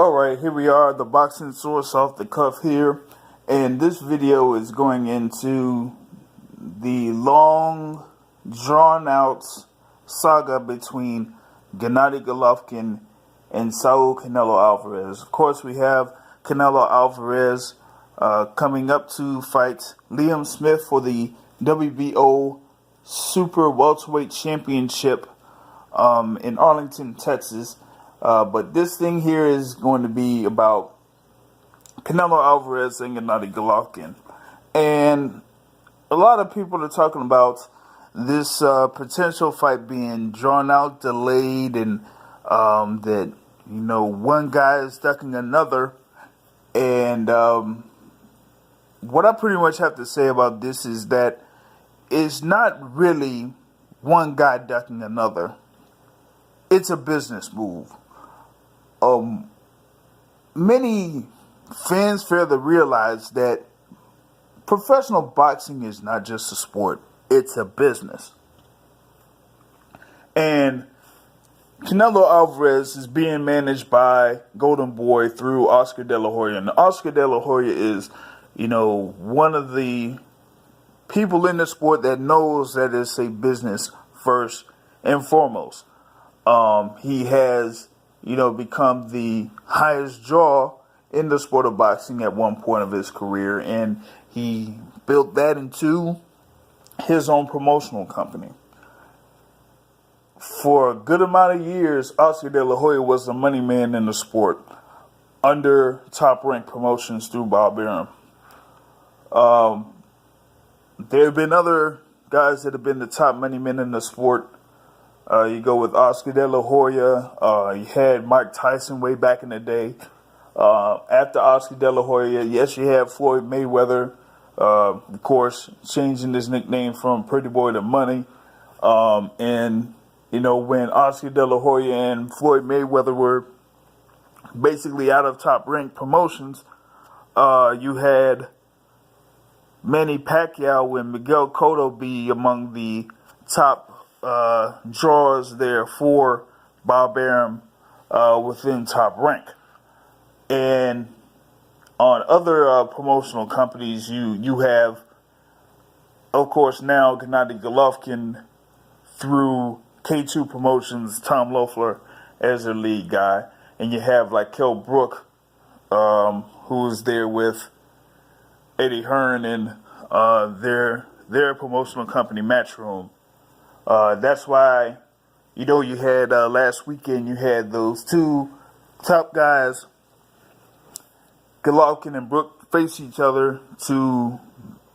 Alright, here we are, the boxing source off the cuff here, and this video is going into the long, drawn-out saga between Gennady Golovkin and Saul Canelo Alvarez. Of course, we have Canelo Alvarez coming up to fight Liam Smith for the WBO Super Welterweight Championship in Arlington, Texas. But this thing here is going to be about Canelo Alvarez and Gennady Golovkin. And a lot of people are talking about this potential fight being drawn out, delayed, and that, one guy is ducking another. And what I pretty much have to say about this is that it's not really one guy ducking another. It's a business move. Many fans fail to realize that professional boxing is not just a sport, it's a business. And Canelo Alvarez is being managed by Golden Boy through Oscar De La Hoya. And Oscar De La Hoya is, one of the people in the sport that knows that it's a business first and foremost. He has become the highest draw in the sport of boxing at one point of his career, and he built that into his own promotional company. For a good amount of years, Oscar De La Hoya was the money man in the sport under Top Rank Promotions through Bob Arum. There have been other guys that have been the top money men in the sport. You go with Oscar De La Hoya. You had Mike Tyson way back in the day. After Oscar De La Hoya, yes, you had Floyd Mayweather, of course, changing his nickname from Pretty Boy to Money. And, when Oscar De La Hoya and Floyd Mayweather were basically out of Top Rank Promotions, you had Manny Pacquiao and Miguel Cotto be among the top draws there for Bob Arum within Top Rank. And on other promotional companies, you have, of course, now Gennady Golovkin through K2 Promotions, Tom Loeffler as their lead guy. And you have like Kell Brook, who is there with Eddie Hearn and their promotional company, Matchroom. That's why, you had last weekend, you had those two top guys, Golovkin and Brook, face each other to,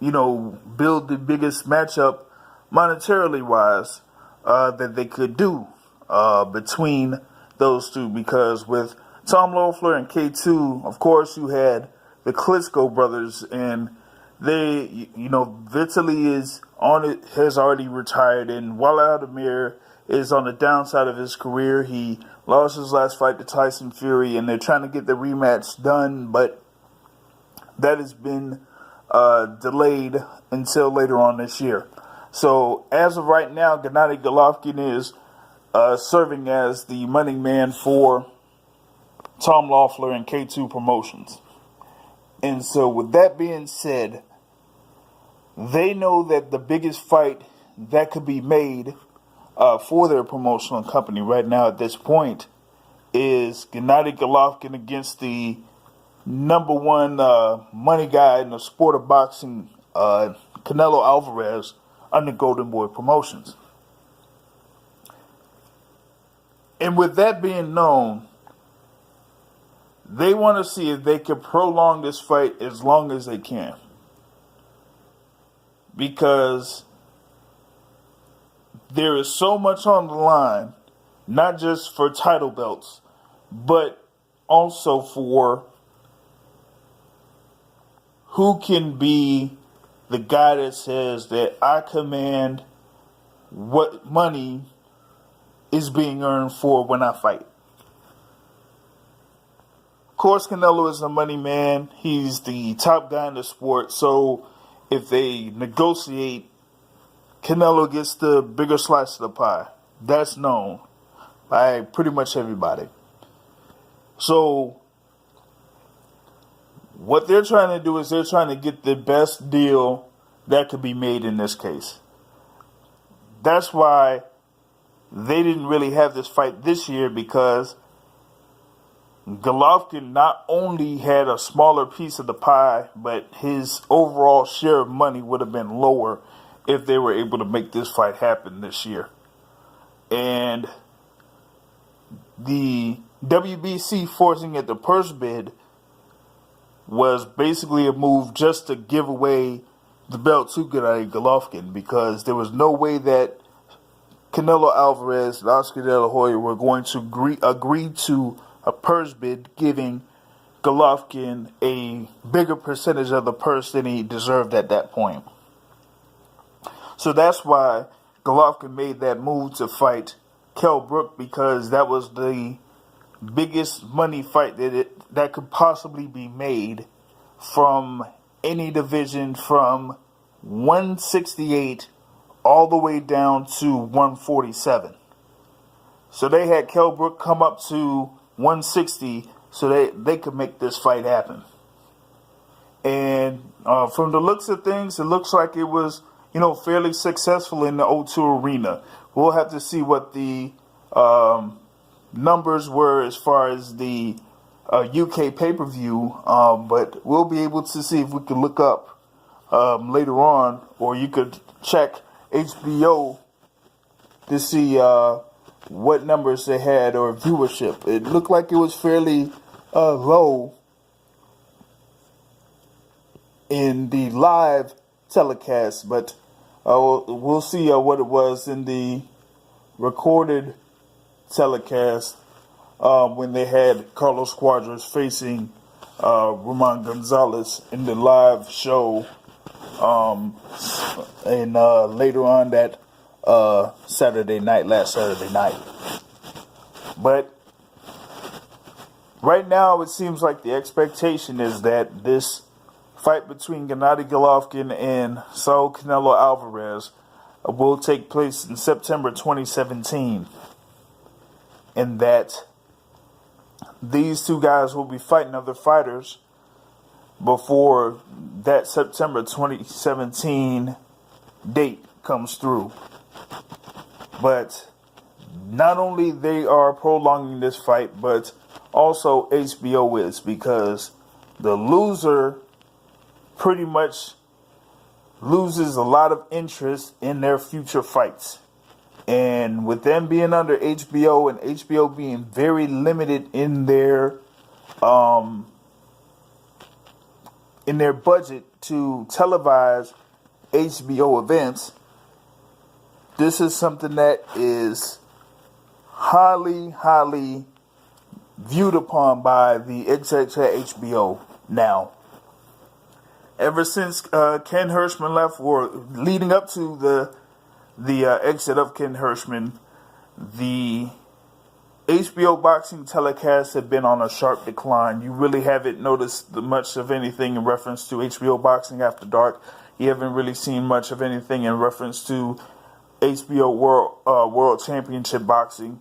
build the biggest matchup monetarily wise that they could do between those two. Because with Tom Loeffler and K2, of course, you had the Klitschko brothers, and they, Vitaly has already retired, and Wladimir is on the downside of his career. He lost his last fight to Tyson Fury, and they're trying to get the rematch done, but that has been delayed until later on this year. So as of right now, Gennady Golovkin is serving as the money man for Tom Loeffler and K2 Promotions. And so with that being said, they know that the biggest fight that could be made for their promotional company right now at this point is Gennady Golovkin against the number one money guy in the sport of boxing, Canelo Alvarez, under Golden Boy Promotions. And with that being known, they want to see if they can prolong this fight as long as they can. Because there is so much on the line, not just for title belts, but also for who can be the guy that says that I command what money is being earned for when I fight. Of course, Canelo is the money man. He's the top guy in the sport. So if they negotiate, Canelo gets the bigger slice of the pie. That's known by pretty much everybody. So What they're trying to do is they're trying to get the best deal that could be made in this case. That's why they didn't really have this fight this year, because Golovkin not only had a smaller piece of the pie, but his overall share of money would have been lower if they were able to make this fight happen this year. And the WBC forcing at the purse bid was basically a move just to give away the belt to Gennady Golovkin, because there was no way that Canelo Alvarez and Oscar De La Hoya were going to agree to a purse bid giving Golovkin a bigger percentage of the purse than he deserved at that point. So that's why Golovkin made that move to fight Kell Brook, because that was the biggest money fight that could possibly be made from any division, from 168 all the way down to 147. So they had Kell Brook come up to 160 so they could make this fight happen. And from the looks of things, it looks like it was, fairly successful in the O2 Arena. We'll have to see what the numbers were as far as the UK pay-per-view, but we'll be able to see if we can look up later on, or you could check HBO to see what numbers they had or viewership. It looked like it was fairly low in the live telecast, but we'll see what it was in the recorded telecast when they had Carlos Cuadras facing Roman Gonzalez in the live show, and later on that last Saturday night. But right now it seems like the expectation is that this fight between Gennady Golovkin and Saul Canelo Alvarez will take place in September 2017, and that these two guys will be fighting other fighters before that September 2017 date comes through. But not only they are prolonging this fight, but also HBO is, because the loser pretty much loses a lot of interest in their future fights. And with them being under HBO and HBO being very limited in their budget to televise HBO events, this is something that is highly, highly viewed upon by the execs at HBO now. Ever since Ken Hirschman left, or leading up to the exit of Ken Hirschman, the HBO boxing telecasts have been on a sharp decline. You really haven't noticed much of anything in reference to HBO Boxing After Dark. You haven't really seen much of anything in reference to HBO World Championship Boxing,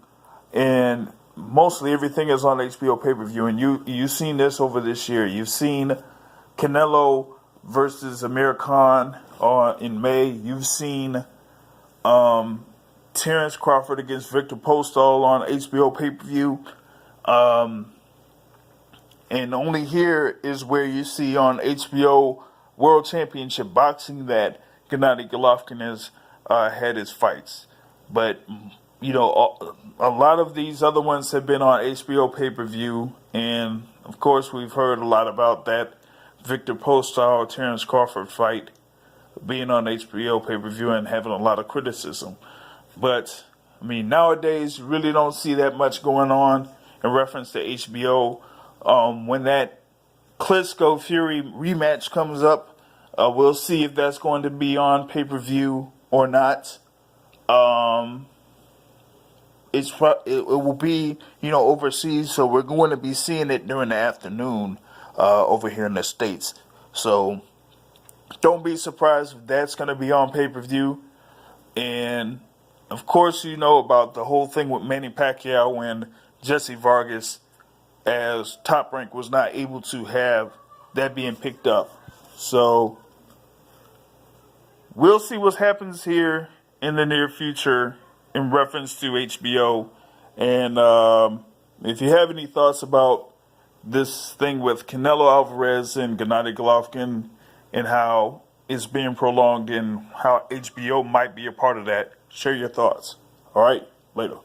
and mostly everything is on HBO pay-per-view. And you've seen this over this year. You've seen Canelo versus Amir Khan in May. You've seen Terrence Crawford against Victor Postol on HBO pay-per-view. And only here is where you see on HBO World Championship Boxing that Gennady Golovkin has had his fights. But, a lot of these other ones have been on HBO pay-per-view. And, of course, we've heard a lot about that Victor Postol, Terrence Crawford fight being on HBO pay-per-view and having a lot of criticism. But, nowadays, you really don't see that much going on in reference to HBO. When that Klitschko-Fury rematch comes up, we'll see if that's going to be on pay-per-view or not. It will be, overseas, so we're going to be seeing it during the afternoon over here in the States. So don't be surprised if that's going to be on pay-per-view. And, of course, you know about the whole thing with Manny Pacquiao and Jesse Vargas, as Top Rank was not able to have that being picked up. So we'll see what happens here in the near future in reference to HBO. And if you have any thoughts about this thing with Canelo Alvarez and Gennady Golovkin and how it's being prolonged and how HBO might be a part of that, share your thoughts. All right, later.